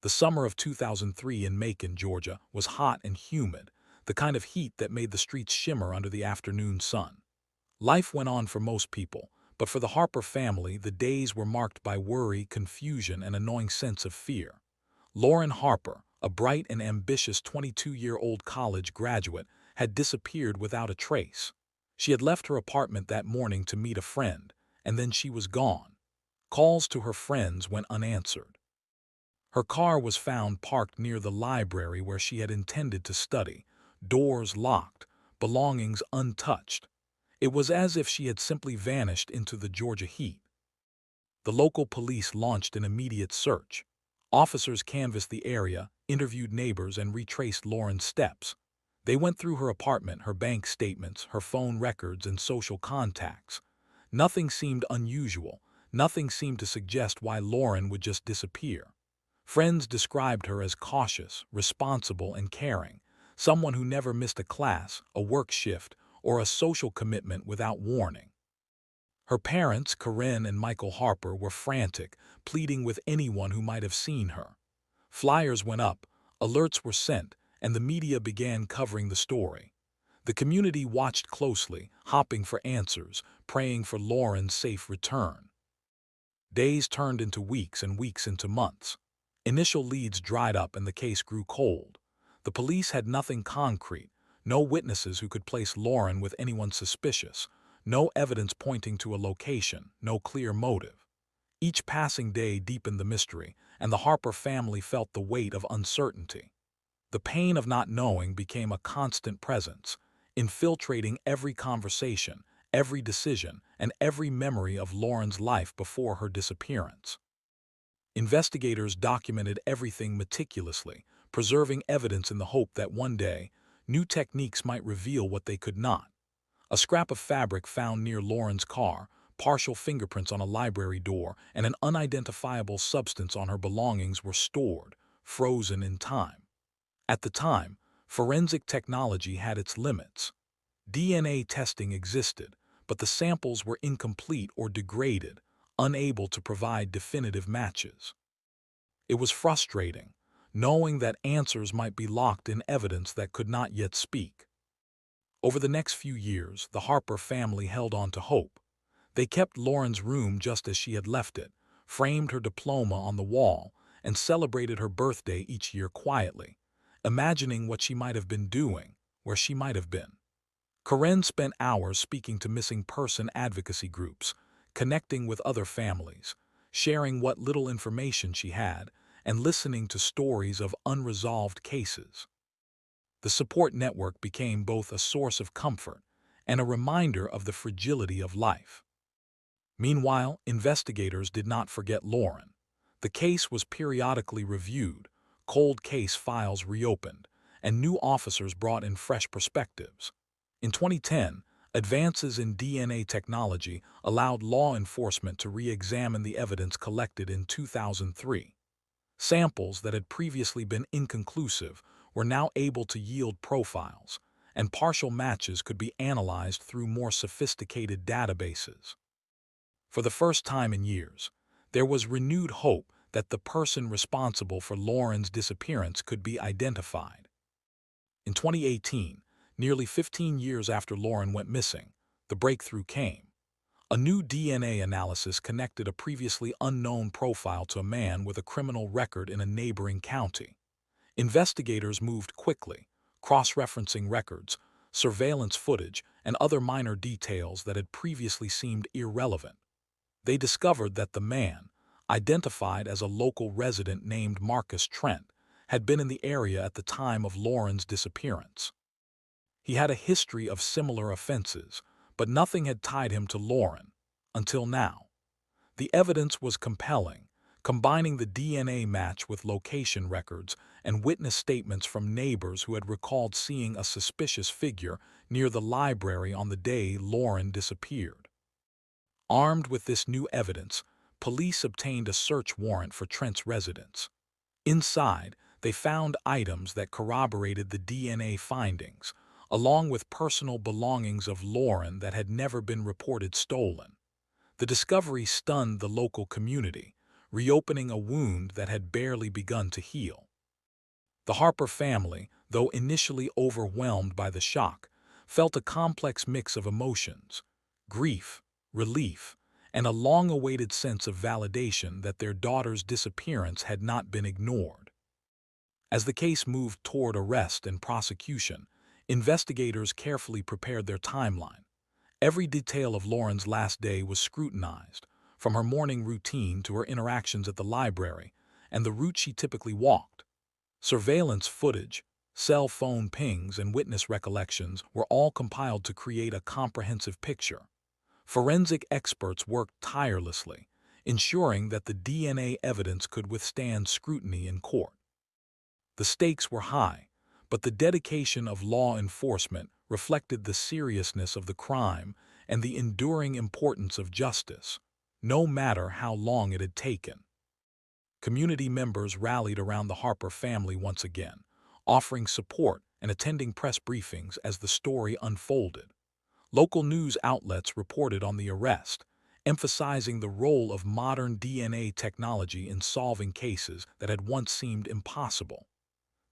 The summer of 2003 in Macon, Georgia, was hot and humid, the kind of heat that made the streets shimmer under the afternoon sun. Life went on for most people, but for the Harper family, the days were marked by worry, confusion, and a gnawing sense of fear. Lauren Harper, a bright and ambitious 22-year-old college graduate, had disappeared without a trace. She had left her apartment that morning to meet a friend, and then she was gone. Calls to her friends went unanswered. Her car was found parked near the library where she had intended to study, doors locked, belongings untouched. It was as if she had simply vanished into the Georgia heat. The local police launched an immediate search. Officers canvassed the area, interviewed neighbors, and retraced Lauren's steps. They went through her apartment, her bank statements, her phone records, and social contacts. Nothing seemed unusual. Nothing seemed to suggest why Lauren would just disappear. Friends described her as cautious, responsible, and caring, someone who never missed a class, a work shift, or a social commitment without warning. Her parents, Corinne and Michael Harper, were frantic, pleading with anyone who might have seen her. Flyers went up, alerts were sent, and the media began covering the story. The community watched closely, hoping for answers, praying for Lauren's safe return. Days turned into weeks and weeks into months. Initial leads dried up and the case grew cold. The police had nothing concrete, no witnesses who could place Lauren with anyone suspicious, no evidence pointing to a location, no clear motive. Each passing day deepened the mystery, and the Harper family felt the weight of uncertainty. The pain of not knowing became a constant presence, infiltrating every conversation, every decision, and every memory of Lauren's life before her disappearance. Investigators documented everything meticulously, preserving evidence in the hope that one day, new techniques might reveal what they could not. A scrap of fabric found near Lauren's car, partial fingerprints on a library door, and an unidentifiable substance on her belongings were stored, frozen in time. At the time, forensic technology had its limits. DNA testing existed, but the samples were incomplete or degraded, unable to provide definitive matches. It was frustrating, knowing that answers might be locked in evidence that could not yet speak. Over the next few years, the Harper family held on to hope. They kept Lauren's room just as she had left it, framed her diploma on the wall, and celebrated her birthday each year quietly, imagining what she might have been doing, where she might have been. Corinne spent hours speaking to missing person advocacy groups, connecting with other families, sharing what little information she had, and listening to stories of unresolved cases. The support network became both a source of comfort and a reminder of the fragility of life. Meanwhile, investigators did not forget Lauren. The case was periodically reviewed, cold case files reopened, and new officers brought in fresh perspectives. In 2010, advances in DNA technology allowed law enforcement to re-examine the evidence collected in 2003. Samples that had previously been inconclusive were now able to yield profiles, and partial matches could be analyzed through more sophisticated databases. For the first time in years, there was renewed hope that the person responsible for Lauren's disappearance could be identified. In 2018, nearly 15 years after Lauren went missing, the breakthrough came. A new DNA analysis connected a previously unknown profile to a man with a criminal record in a neighboring county. Investigators moved quickly, cross-referencing records, surveillance footage, and other minor details that had previously seemed irrelevant. They discovered that the man, identified as a local resident named Marcus Trent, had been in the area at the time of Lauren's disappearance. He had a history of similar offenses, but nothing had tied him to Lauren, until now. The evidence was compelling, combining the DNA match with location records and witness statements from neighbors who had recalled seeing a suspicious figure near the library on the day Lauren disappeared. Armed with this new evidence, police obtained a search warrant for Trent's residence. Inside, they found items that corroborated the DNA findings, along with personal belongings of Lauren that had never been reported stolen. The discovery stunned the local community, reopening a wound that had barely begun to heal. The Harper family, though initially overwhelmed by the shock, felt a complex mix of emotions: grief, relief, and a long-awaited sense of validation that their daughter's disappearance had not been ignored. As the case moved toward arrest and prosecution, investigators carefully prepared their timeline. Every detail of Lauren's last day was scrutinized, from her morning routine to her interactions at the library and the route she typically walked. Surveillance footage, cell phone pings, and witness recollections were all compiled to create a comprehensive picture. Forensic experts worked tirelessly, ensuring that the DNA evidence could withstand scrutiny in court. The stakes were high, but the dedication of law enforcement reflected the seriousness of the crime and the enduring importance of justice, no matter how long it had taken. Community members rallied around the Harper family once again, offering support and attending press briefings as the story unfolded. Local news outlets reported on the arrest, emphasizing the role of modern DNA technology in solving cases that had once seemed impossible.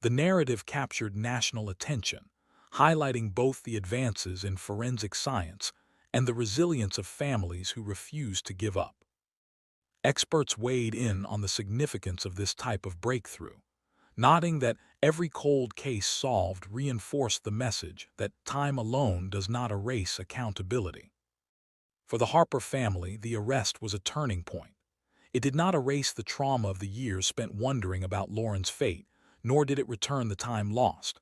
The narrative captured national attention, highlighting both the advances in forensic science and the resilience of families who refused to give up. Experts weighed in on the significance of this type of breakthrough, noting that every cold case solved reinforced the message that time alone does not erase accountability. For the Harper family, the arrest was a turning point. It did not erase the trauma of the years spent wondering about Lauren's fate, nor did it return the time lost.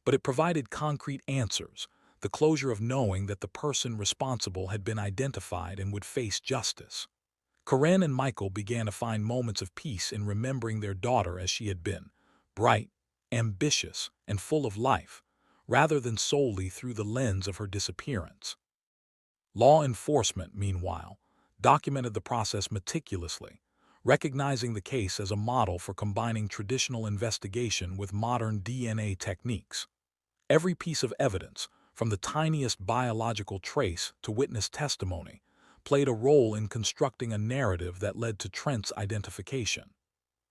But it provided concrete answers, the closure of knowing that the person responsible had been identified and would face justice. Karen and Michael began to find moments of peace in remembering their daughter as she had been: bright, ambitious, and full of life, rather than solely through the lens of her disappearance. Law enforcement, meanwhile, documented the process meticulously, recognizing the case as a model for combining traditional investigation with modern DNA techniques. Every piece of evidence, from the tiniest biological trace to witness testimony, played a role in constructing a narrative that led to Trent's identification.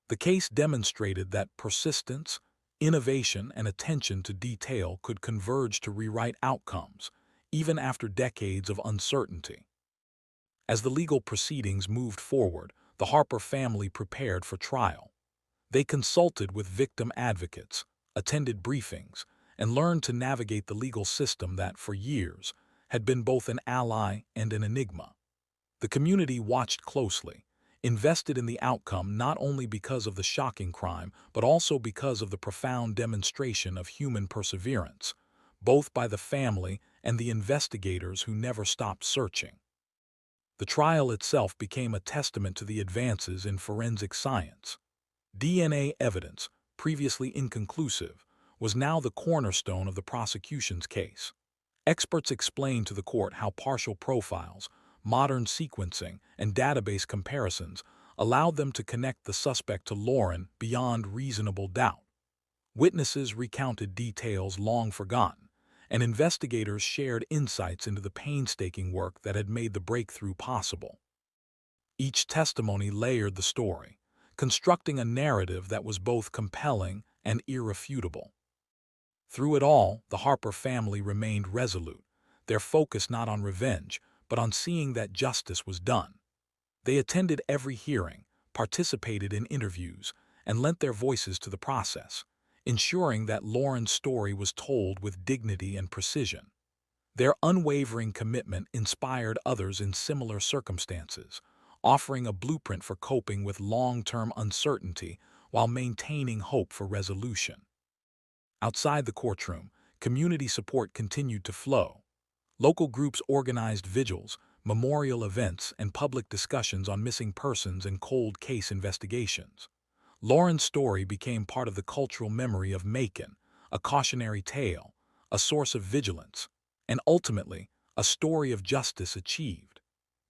The case demonstrated that persistence, innovation, and attention to detail could converge to rewrite outcomes, even after decades of uncertainty. As the legal proceedings moved forward, the Harper family prepared for trial. They consulted with victim advocates, attended briefings, and learned to navigate the legal system that, for years, had been both an ally and an enigma. The community watched closely, invested in the outcome not only because of the shocking crime, but also because of the profound demonstration of human perseverance, both by the family and the investigators who never stopped searching. The trial itself became a testament to the advances in forensic science. DNA evidence, previously inconclusive, was now the cornerstone of the prosecution's case. Experts explained to the court how partial profiles, modern sequencing, and database comparisons allowed them to connect the suspect to Lauren beyond reasonable doubt. Witnesses recounted details long forgotten, and investigators shared insights into the painstaking work that had made the breakthrough possible. Each testimony layered the story, constructing a narrative that was both compelling and irrefutable. Through it all, the Harper family remained resolute, their focus not on revenge, but on seeing that justice was done. They attended every hearing, participated in interviews, and lent their voices to the process, ensuring that Lauren's story was told with dignity and precision. Their unwavering commitment inspired others in similar circumstances, offering a blueprint for coping with long-term uncertainty while maintaining hope for resolution. Outside the courtroom, community support continued to flow. Local groups organized vigils, memorial events, and public discussions on missing persons and cold case investigations. Lauren's story became part of the cultural memory of Macon, a cautionary tale, a source of vigilance, and ultimately, a story of justice achieved.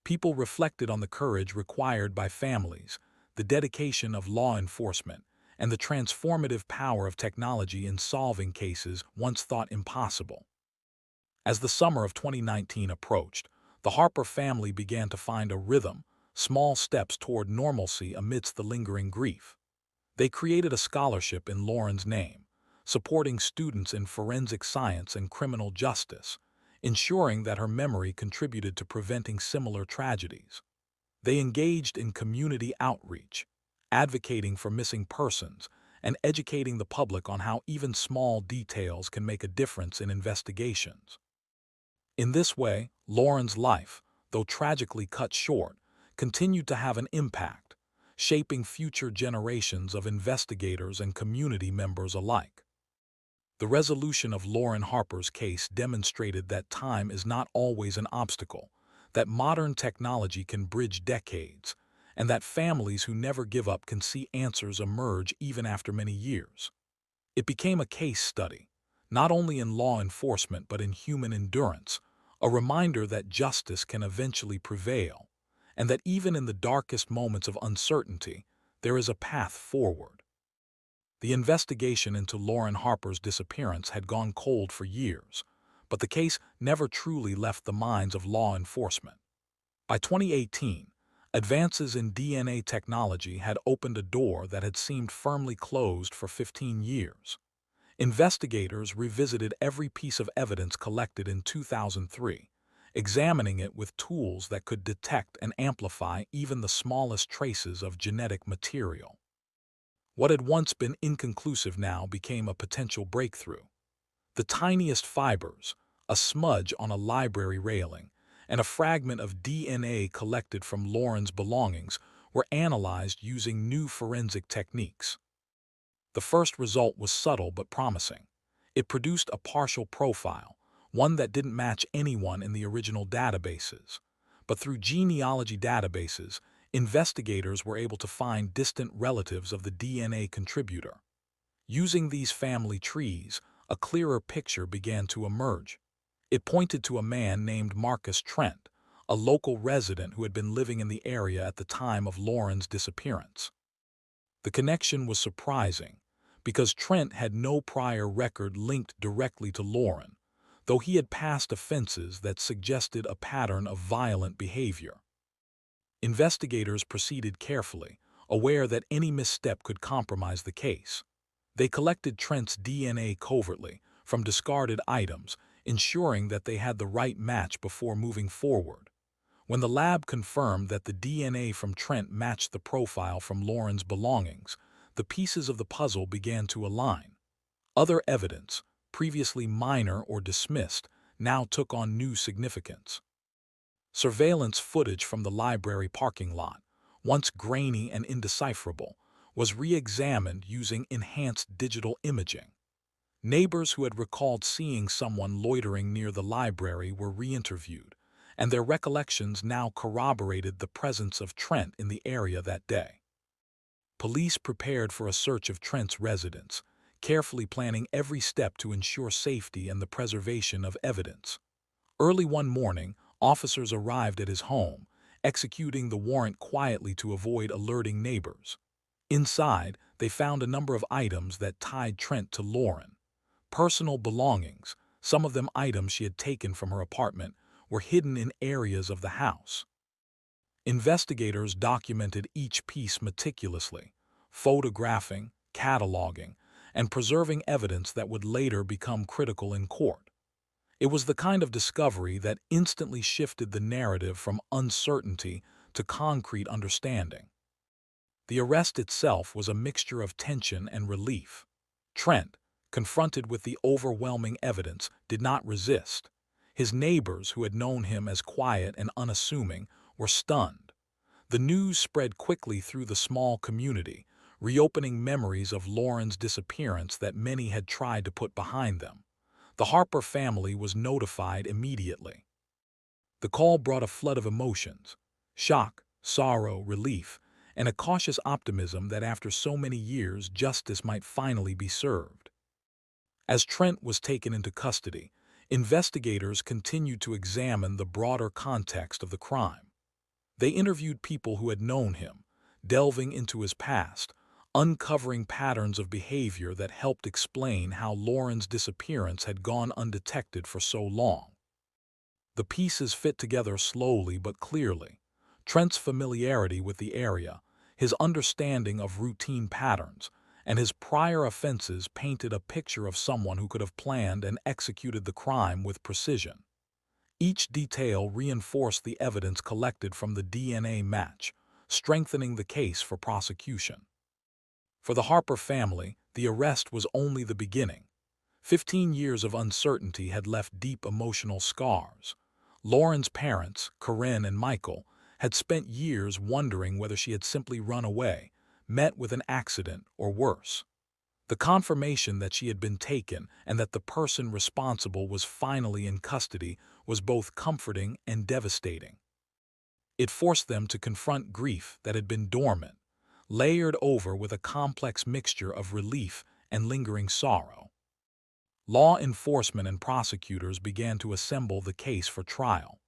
People reflected on the courage required by families, the dedication of law enforcement, and the transformative power of technology in solving cases once thought impossible. As the summer of 2019 approached, the Harper family began to find a rhythm, small steps toward normalcy amidst the lingering grief. They created a scholarship in Lauren's name, supporting students in forensic science and criminal justice, ensuring that her memory contributed to preventing similar tragedies. They engaged in community outreach, advocating for missing persons, and educating the public on how even small details can make a difference in investigations. In this way, Lauren's life, though tragically cut short, continued to have an impact, shaping future generations of investigators and community members alike. The resolution of Lauren Harper's case demonstrated that time is not always an obstacle, that modern technology can bridge decades, and that families who never give up can see answers emerge even after many years. It became a case study, not only in law enforcement but in human endurance, a reminder that justice can eventually prevail, and that even in the darkest moments of uncertainty, there is a path forward. The investigation into Lauren Harper's disappearance had gone cold for years, but the case never truly left the minds of law enforcement. By 2018, advances in DNA technology had opened a door that had seemed firmly closed for 15 years. Investigators revisited every piece of evidence collected in 2003, examining it with tools that could detect and amplify even the smallest traces of genetic material. What had once been inconclusive now became a potential breakthrough. The tiniest fibers, a smudge on a library railing, and a fragment of DNA collected from Lauren's belongings were analyzed using new forensic techniques. The first result was subtle but promising. It produced a partial profile, one that didn't match anyone in the original databases. But through genealogy databases, investigators were able to find distant relatives of the DNA contributor. Using these family trees, a clearer picture began to emerge. It pointed to a man named Marcus Trent, a local resident who had been living in the area at the time of Lauren's disappearance. The connection was surprising, because Trent had no prior record linked directly to Lauren, though he had past offenses that suggested a pattern of violent behavior. Investigators proceeded carefully, aware that any misstep could compromise the case. They collected Trent's DNA covertly from discarded items, ensuring that they had the right match before moving forward. When the lab confirmed that the DNA from Trent matched the profile from Lauren's belongings, the pieces of the puzzle began to align. Other evidence, previously minor or dismissed, now took on new significance. Surveillance footage from the library parking lot, once grainy and indecipherable, was re-examined using enhanced digital imaging. Neighbors who had recalled seeing someone loitering near the library were re-interviewed, and their recollections now corroborated the presence of Trent in the area that day. Police prepared for a search of Trent's residence, carefully planning every step to ensure safety and the preservation of evidence. Early one morning, officers arrived at his home, executing the warrant quietly to avoid alerting neighbors. Inside, they found a number of items that tied Trent to Lauren. Personal belongings, some of them items she had taken from her apartment, were hidden in areas of the house. Investigators documented each piece meticulously, photographing, cataloging, and preserving evidence that would later become critical in court. It was the kind of discovery that instantly shifted the narrative from uncertainty to concrete understanding. The arrest itself was a mixture of tension and relief. Trent, confronted with the overwhelming evidence, did not resist. His neighbors, who had known him as quiet and unassuming, were stunned. The news spread quickly through the small community, reopening memories of Lauren's disappearance that many had tried to put behind them. The Harper family was notified immediately. The call brought a flood of emotions: shock, sorrow, relief, and a cautious optimism that after so many years justice might finally be served. As Trent was taken into custody, investigators continued to examine the broader context of the crime. They interviewed people who had known him, delving into his past, uncovering patterns of behavior that helped explain how Lauren's disappearance had gone undetected for so long. The pieces fit together slowly but clearly. Trent's familiarity with the area, his understanding of routine patterns, and his prior offenses painted a picture of someone who could have planned and executed the crime with precision. Each detail reinforced the evidence collected from the DNA match, strengthening the case for prosecution. For the Harper family, the arrest was only the beginning. 15 years of uncertainty had left deep emotional scars. Lauren's parents, Corinne and Michael, had spent years wondering whether she had simply run away, met with an accident, or worse. The confirmation that she had been taken and that the person responsible was finally in custody was both comforting and devastating. It forced them to confront grief that had been dormant, layered over with a complex mixture of relief and lingering sorrow. Law enforcement and prosecutors began to assemble the case for trial.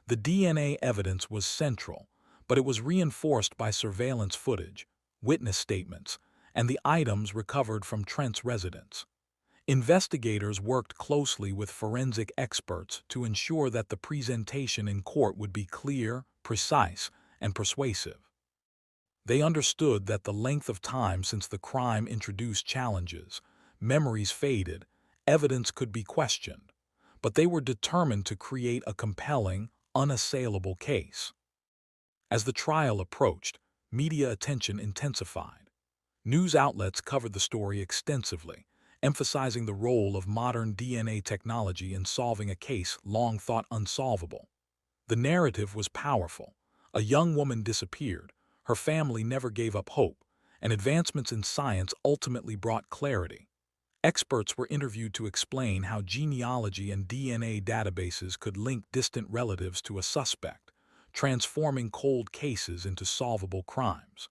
The DNA evidence was central, but it was reinforced by surveillance footage, witness statements, and the items recovered from Trent's residence. Investigators worked closely with forensic experts to ensure that the presentation in court would be clear, precise, and persuasive. They understood that the length of time since the crime introduced challenges, memories faded, evidence could be questioned, but they were determined to create a compelling, unassailable case. As the trial approached, media attention intensified. News outlets covered the story extensively, emphasizing the role of modern DNA technology in solving a case long thought unsolvable. The narrative was powerful. A young woman disappeared, her family never gave up hope, and advancements in science ultimately brought clarity. Experts were interviewed to explain how genealogy and DNA databases could link distant relatives to a suspect, transforming cold cases into solvable crimes.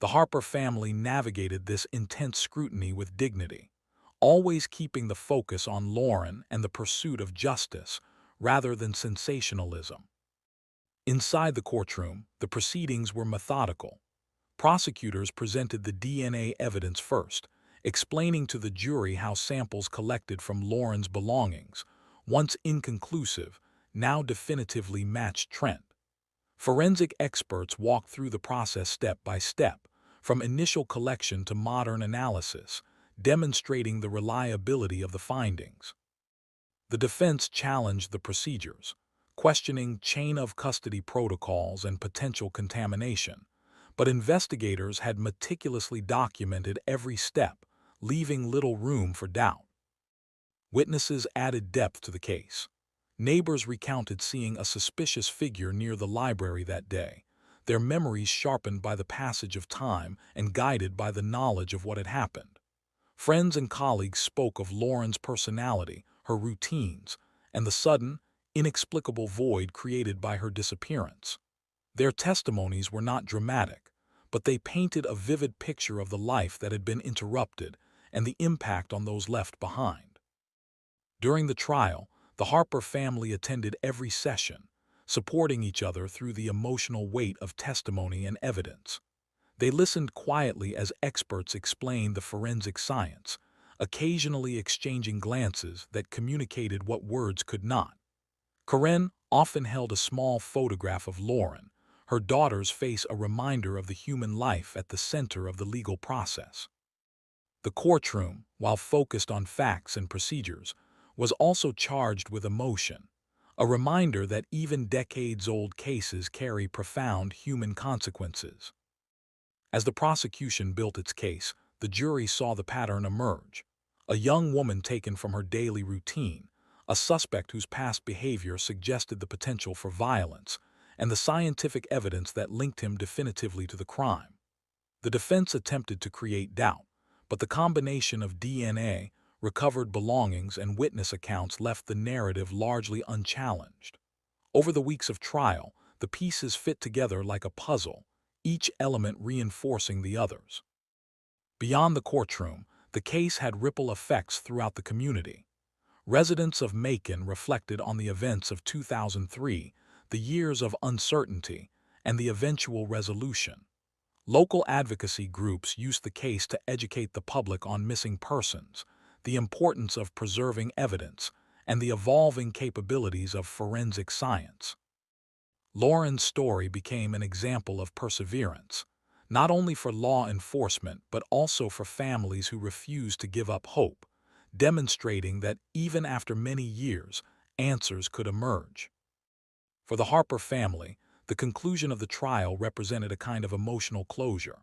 The Harper family navigated this intense scrutiny with dignity, always keeping the focus on Lauren and the pursuit of justice rather than sensationalism. Inside the courtroom, the proceedings were methodical. Prosecutors presented the DNA evidence first, explaining to the jury how samples collected from Lauren's belongings, once inconclusive, now definitively matched Trent. Forensic experts walked through the process step by step, from initial collection to modern analysis, demonstrating the reliability of the findings. The defense challenged the procedures, questioning chain-of-custody protocols and potential contamination, but investigators had meticulously documented every step, leaving little room for doubt. Witnesses added depth to the case. Neighbors recounted seeing a suspicious figure near the library that day, their memories sharpened by the passage of time and guided by the knowledge of what had happened. Friends and colleagues spoke of Lauren's personality, her routines, and the sudden, inexplicable void created by her disappearance. Their testimonies were not dramatic, but they painted a vivid picture of the life that had been interrupted and the impact on those left behind. During the trial, the Harper family attended every session, supporting each other through the emotional weight of testimony and evidence. They listened quietly as experts explained the forensic science, occasionally exchanging glances that communicated what words could not. Corinne often held a small photograph of Lauren, her daughter's face a reminder of the human life at the center of the legal process. The courtroom, while focused on facts and procedures, was also charged with emotion, a reminder that even decades-old cases carry profound human consequences. As the prosecution built its case, the jury saw the pattern emerge. A young woman taken from her daily routine, a suspect whose past behavior suggested the potential for violence, and the scientific evidence that linked him definitively to the crime. The defense attempted to create doubt, but the combination of DNA, recovered belongings, and witness accounts left the narrative largely unchallenged. Over the weeks of trial, the pieces fit together like a puzzle, each element reinforcing the others. Beyond the courtroom, the case had ripple effects throughout the community. Residents of Macon reflected on the events of 2003, the years of uncertainty, and the eventual resolution. Local advocacy groups used the case to educate the public on missing persons, the importance of preserving evidence, and the evolving capabilities of forensic science. Lauren's story became an example of perseverance, not only for law enforcement but also for families who refused to give up hope, demonstrating that even after many years, answers could emerge. For the Harper family, the conclusion of the trial represented a kind of emotional closure.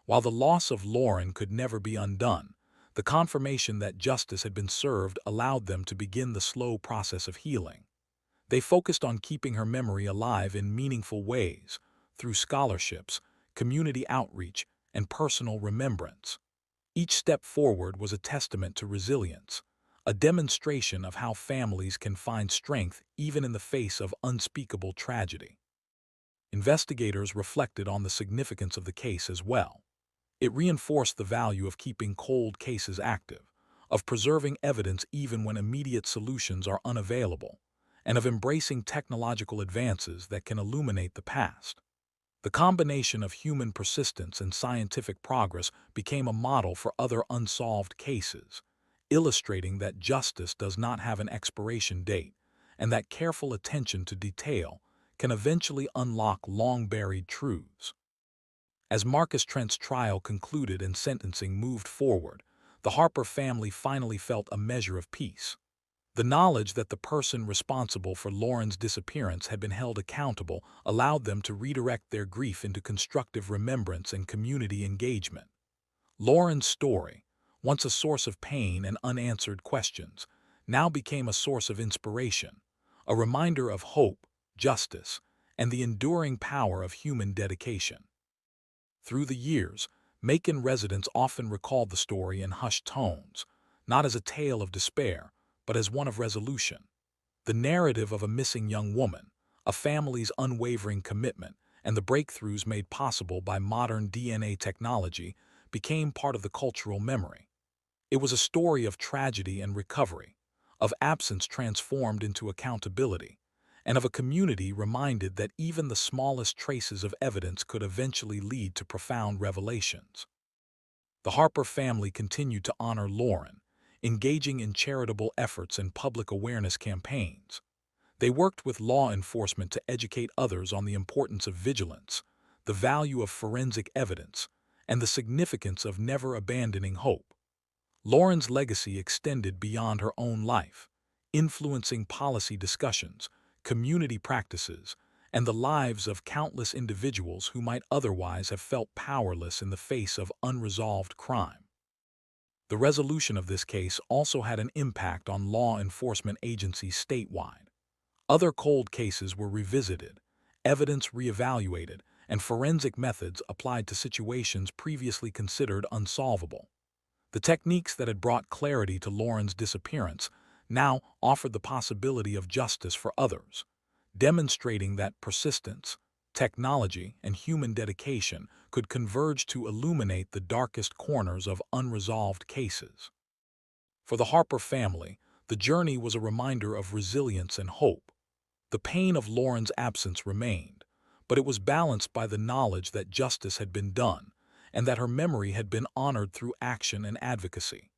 While the loss of Lauren could never be undone, the confirmation that justice had been served allowed them to begin the slow process of healing. They focused on keeping her memory alive in meaningful ways, through scholarships, community outreach, and personal remembrance. Each step forward was a testament to resilience, a demonstration of how families can find strength even in the face of unspeakable tragedy. Investigators reflected on the significance of the case as well. It reinforced the value of keeping cold cases active, of preserving evidence even when immediate solutions are unavailable, and of embracing technological advances that can illuminate the past. The combination of human persistence and scientific progress became a model for other unsolved cases, illustrating that justice does not have an expiration date, and that careful attention to detail can eventually unlock long-buried truths. As Marcus Trent's trial concluded and sentencing moved forward, the Harper family finally felt a measure of peace. The knowledge that the person responsible for Lauren's disappearance had been held accountable allowed them to redirect their grief into constructive remembrance and community engagement. Lauren's story, once a source of pain and unanswered questions, now became a source of inspiration, a reminder of hope, justice, and the enduring power of human dedication. Through the years, Macon residents often recalled the story in hushed tones, not as a tale of despair, but as one of resolution. The narrative of a missing young woman, a family's unwavering commitment, and the breakthroughs made possible by modern DNA technology became part of the cultural memory. It was a story of tragedy and recovery, of absence transformed into accountability, and of a community reminded that even the smallest traces of evidence could eventually lead to profound revelations. The Harper family continued to honor Lauren, engaging in charitable efforts and public awareness campaigns. They worked with law enforcement to educate others on the importance of vigilance, the value of forensic evidence, and the significance of never abandoning hope. Lauren's legacy extended beyond her own life, influencing policy discussions, community practices, and the lives of countless individuals who might otherwise have felt powerless in the face of unresolved crime. The resolution of this case also had an impact on law enforcement agencies statewide. Other cold cases were revisited, evidence reevaluated, and forensic methods applied to situations previously considered unsolvable. The techniques that had brought clarity to Lauren's disappearance now offered the possibility of justice for others, demonstrating that persistence, technology, and human dedication could converge to illuminate the darkest corners of unresolved cases. For the Harper family, the journey was a reminder of resilience and hope. The pain of Lauren's absence remained, but it was balanced by the knowledge that justice had been done and that her memory had been honored through action and advocacy.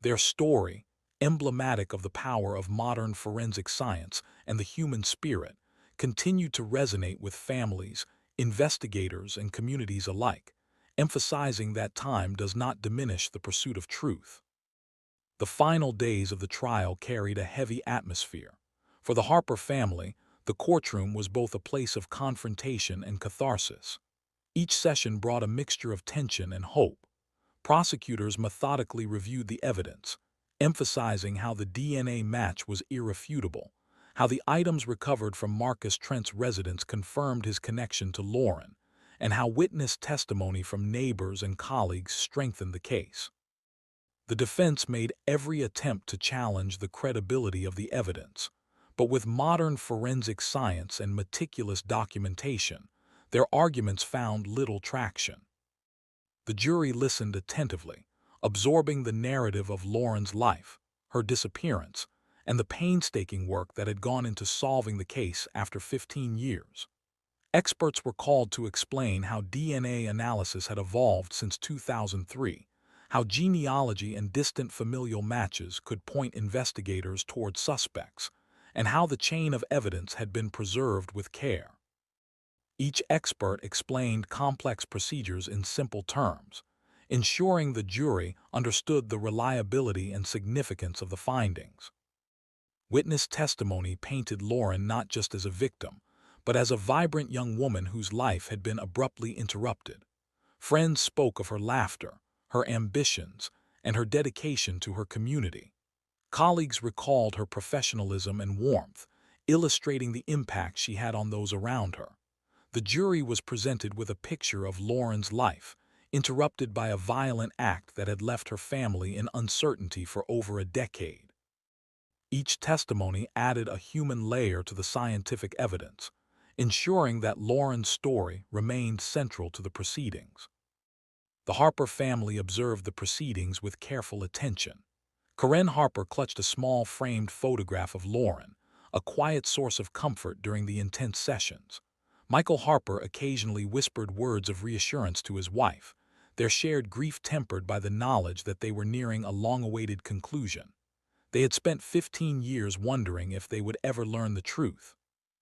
Their story, emblematic of the power of modern forensic science and the human spirit, continued to resonate with families, investigators, and communities alike, emphasizing that time does not diminish the pursuit of truth. The final days of the trial carried a heavy atmosphere. For the Harper family, the courtroom was both a place of confrontation and catharsis. Each session brought a mixture of tension and hope. Prosecutors methodically reviewed the evidence, emphasizing how the DNA match was irrefutable, how the items recovered from Marcus Trent's residence confirmed his connection to Lauren, and how witness testimony from neighbors and colleagues strengthened the case. The defense made every attempt to challenge the credibility of the evidence, but with modern forensic science and meticulous documentation, their arguments found little traction. The jury listened attentively, absorbing the narrative of Lauren's life, her disappearance, and the painstaking work that had gone into solving the case after 15 years. Experts were called to explain how DNA analysis had evolved since 2003, how genealogy and distant familial matches could point investigators toward suspects, and how the chain of evidence had been preserved with care. Each expert explained complex procedures in simple terms, ensuring the jury understood the reliability and significance of the findings. Witness testimony painted Lauren not just as a victim, but as a vibrant young woman whose life had been abruptly interrupted. Friends spoke of her laughter, her ambitions, and her dedication to her community. Colleagues recalled her professionalism and warmth, illustrating the impact she had on those around her. The jury was presented with a picture of Lauren's life, interrupted by a violent act that had left her family in uncertainty for over a decade. Each testimony added a human layer to the scientific evidence, ensuring that Lauren's story remained central to the proceedings. The Harper family observed the proceedings with careful attention. Lauren Harper clutched a small framed photograph of Lauren, a quiet source of comfort during the intense sessions. Michael Harper occasionally whispered words of reassurance to his wife, their shared grief tempered by the knowledge that they were nearing a long-awaited conclusion. They had spent 15 years wondering if they would ever learn the truth.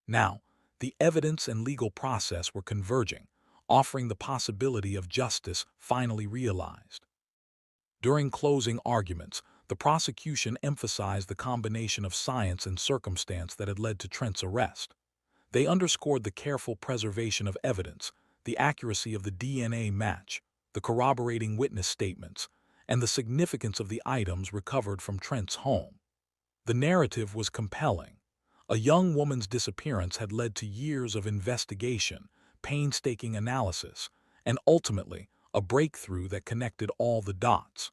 Now, the evidence and legal process were converging, offering the possibility of justice finally realized. During closing arguments, the prosecution emphasized the combination of science and circumstance that had led to Trent's arrest. They underscored the careful preservation of evidence, the accuracy of the DNA match, the corroborating witness statements, and the significance of the items recovered from Trent's home. The narrative was compelling. A young woman's disappearance had led to years of investigation, painstaking analysis, and ultimately, a breakthrough that connected all the dots.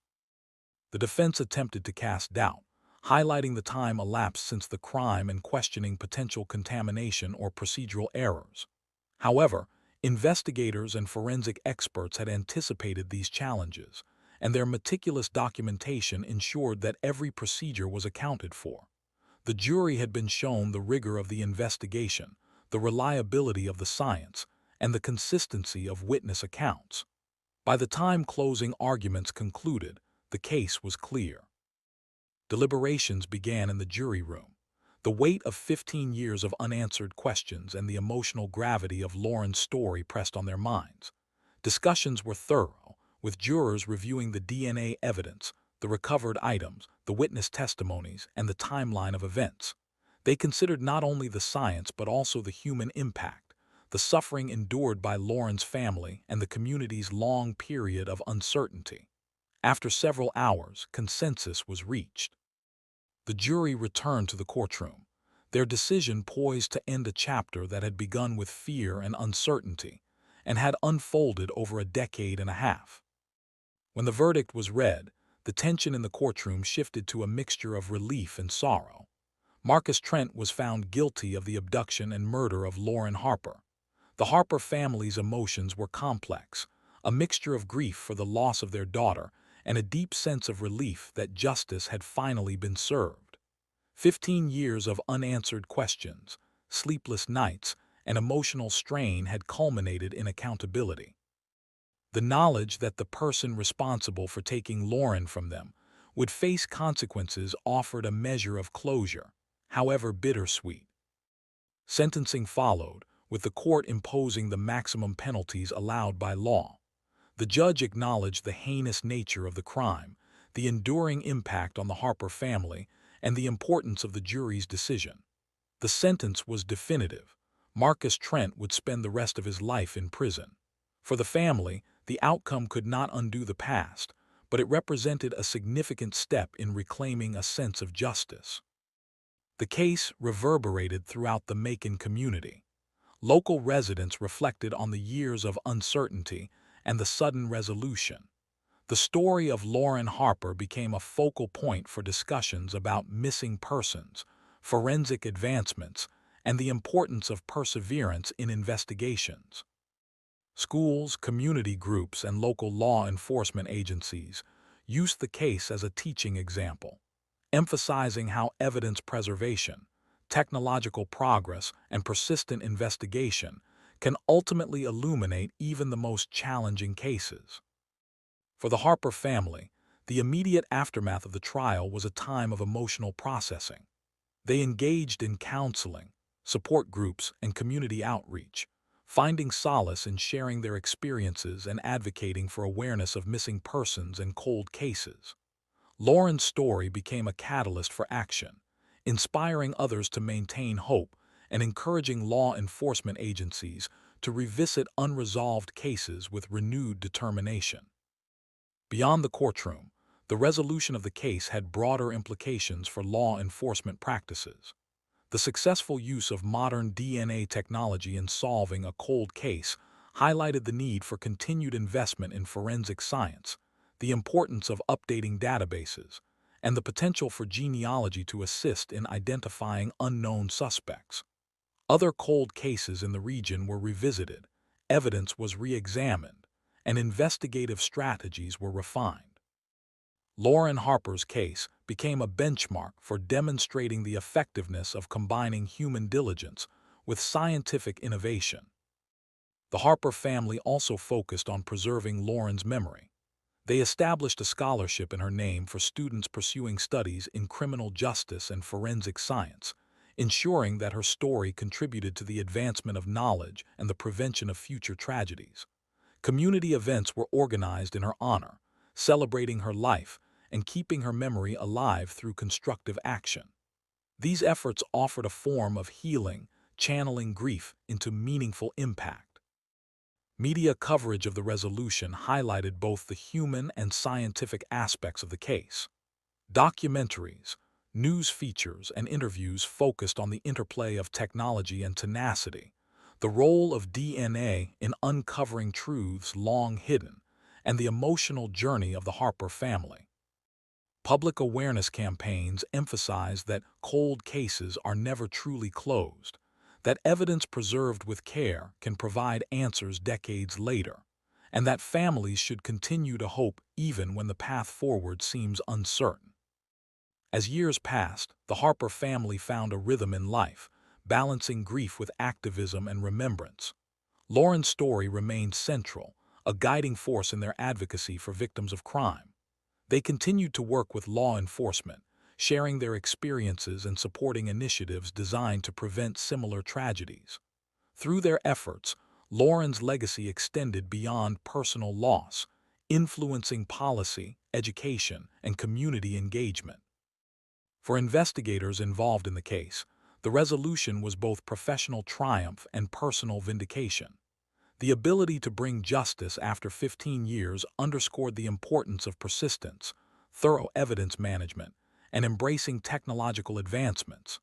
The defense attempted to cast doubt, highlighting the time elapsed since the crime and questioning potential contamination or procedural errors. However, investigators and forensic experts had anticipated these challenges, and their meticulous documentation ensured that every procedure was accounted for. The jury had been shown the rigor of the investigation, the reliability of the science, and the consistency of witness accounts. By the time closing arguments concluded, the case was clear. Deliberations began in the jury room. The weight of 15 years of unanswered questions and the emotional gravity of Lauren's story pressed on their minds. Discussions were thorough, with jurors reviewing the DNA evidence, the recovered items, the witness testimonies, and the timeline of events. They considered not only the science but also the human impact, the suffering endured by Lauren's family, and the community's long period of uncertainty. After several hours, consensus was reached. The jury returned to the courtroom, their decision poised to end a chapter that had begun with fear and uncertainty and had unfolded over a decade and a half. When the verdict was read, the tension in the courtroom shifted to a mixture of relief and sorrow. Marcus Trent was found guilty of the abduction and murder of Lauren Harper. The Harper family's emotions were complex, a mixture of grief for the loss of their daughter and a deep sense of relief that justice had finally been served. 15 years of unanswered questions, sleepless nights, and emotional strain had culminated in accountability. The knowledge that the person responsible for taking Lauren from them would face consequences offered a measure of closure, however bittersweet. Sentencing followed, with the court imposing the maximum penalties allowed by law. The judge acknowledged the heinous nature of the crime, the enduring impact on the Harper family, and the importance of the jury's decision. The sentence was definitive. Marcus Trent would spend the rest of his life in prison. For the family, the outcome could not undo the past, but it represented a significant step in reclaiming a sense of justice. The case reverberated throughout the Macon community. Local residents reflected on the years of uncertainty and the sudden resolution. The story of Lauren Harper became a focal point for discussions about missing persons, forensic advancements, and the importance of perseverance in investigations. Schools, community groups, and local law enforcement agencies used the case as a teaching example, emphasizing how evidence preservation, technological progress, and persistent investigation can ultimately illuminate even the most challenging cases. For the Harper family, the immediate aftermath of the trial was a time of emotional processing. They engaged in counseling, support groups, and community outreach, finding solace in sharing their experiences and advocating for awareness of missing persons and cold cases. Lauren's story became a catalyst for action, inspiring others to maintain hope and encouraging law enforcement agencies to revisit unresolved cases with renewed determination. Beyond the courtroom, the resolution of the case had broader implications for law enforcement practices. The successful use of modern DNA technology in solving a cold case highlighted the need for continued investment in forensic science, the importance of updating databases, and the potential for genealogy to assist in identifying unknown suspects. Other cold cases in the region were revisited, evidence was re-examined, and investigative strategies were refined. Lauren Harper's case became a benchmark for demonstrating the effectiveness of combining human diligence with scientific innovation. The Harper family also focused on preserving Lauren's memory. They established a scholarship in her name for students pursuing studies in criminal justice and forensic science, ensuring that her story contributed to the advancement of knowledge and the prevention of future tragedies. Community events were organized in her honor, celebrating her life and keeping her memory alive through constructive action. These efforts offered a form of healing, channeling grief into meaningful impact. Media coverage of the resolution highlighted both the human and scientific aspects of the case. Documentaries, news features, and interviews focused on the interplay of technology and tenacity, the role of DNA in uncovering truths long hidden, and the emotional journey of the Harper family. Public awareness campaigns emphasize that cold cases are never truly closed, that evidence preserved with care can provide answers decades later, and that families should continue to hope even when the path forward seems uncertain. As years passed, the Harper family found a rhythm in life, balancing grief with activism and remembrance. Lauren's story remained central, a guiding force in their advocacy for victims of crime. They continued to work with law enforcement, sharing their experiences and supporting initiatives designed to prevent similar tragedies. Through their efforts, Lauren's legacy extended beyond personal loss, influencing policy, education, and community engagement. For investigators involved in the case, the resolution was both professional triumph and personal vindication. The ability to bring justice after 15 years underscored the importance of persistence, thorough evidence management, and embracing technological advancements.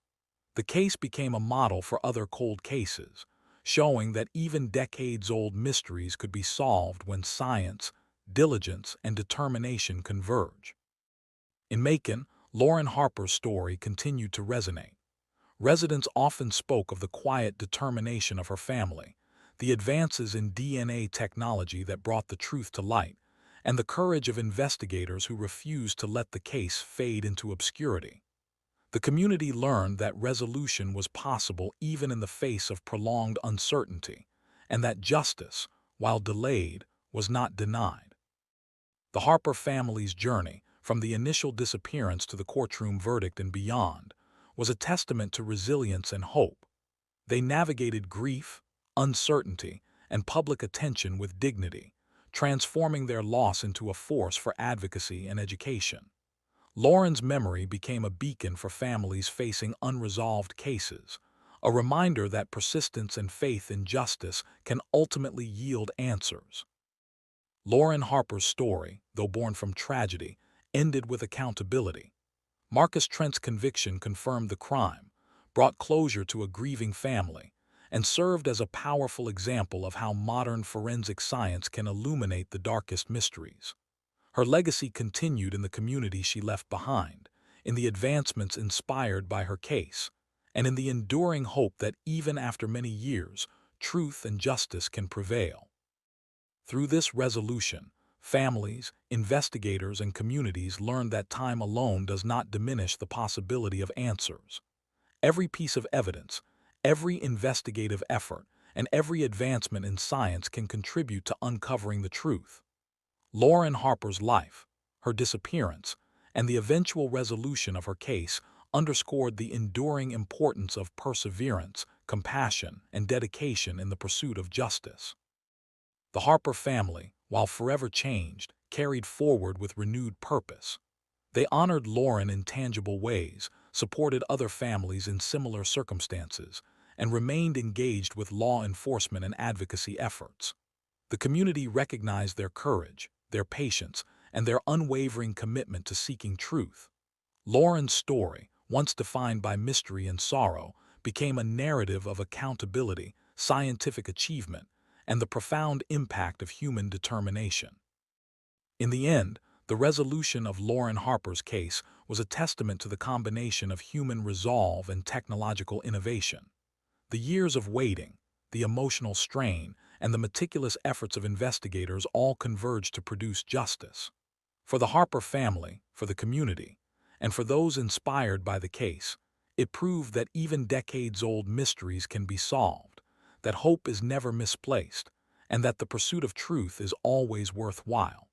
The case became a model for other cold cases, showing that even decades-old mysteries could be solved when science, diligence, and determination converge. In Macon, Lauren Harper's story continued to resonate. Residents often spoke of the quiet determination of her family, the advances in DNA technology that brought the truth to light, and the courage of investigators who refused to let the case fade into obscurity. The community learned that resolution was possible even in the face of prolonged uncertainty, and that justice, while delayed, was not denied. The Harper family's journey, from the initial disappearance to the courtroom verdict and beyond, was a testament to resilience and hope. They navigated grief, uncertainty, and public attention with dignity, transforming their loss into a force for advocacy and education. Lauren's memory became a beacon for families facing unresolved cases, a reminder that persistence and faith in justice can ultimately yield answers. Lauren Harper's story, though born from tragedy, ended with accountability. Marcus Trent's conviction confirmed the crime, brought closure to a grieving family, and served as a powerful example of how modern forensic science can illuminate the darkest mysteries. Her legacy continued in the community she left behind, in the advancements inspired by her case, and in the enduring hope that even after many years, truth and justice can prevail. Through this resolution, families, investigators, and communities learned that time alone does not diminish the possibility of answers. Every piece of evidence, every investigative effort, and every advancement in science can contribute to uncovering the truth. Lauren Harper's life, her disappearance, and the eventual resolution of her case underscored the enduring importance of perseverance, compassion, and dedication in the pursuit of justice. The Harper family, while forever changed, carried forward with renewed purpose. They honored Lauren in tangible ways, supported other families in similar circumstances, and remained engaged with law enforcement and advocacy efforts. The community recognized their courage, their patience, and their unwavering commitment to seeking truth. Lauren's story, once defined by mystery and sorrow, became a narrative of accountability, scientific achievement, and the profound impact of human determination. In the end, the resolution of Lauren Harper's case was a testament to the combination of human resolve and technological innovation. The years of waiting, the emotional strain, and the meticulous efforts of investigators all converged to produce justice. For the Harper family, for the community, and for those inspired by the case, it proved that even decades-old mysteries can be solved, that hope is never misplaced, and that the pursuit of truth is always worthwhile.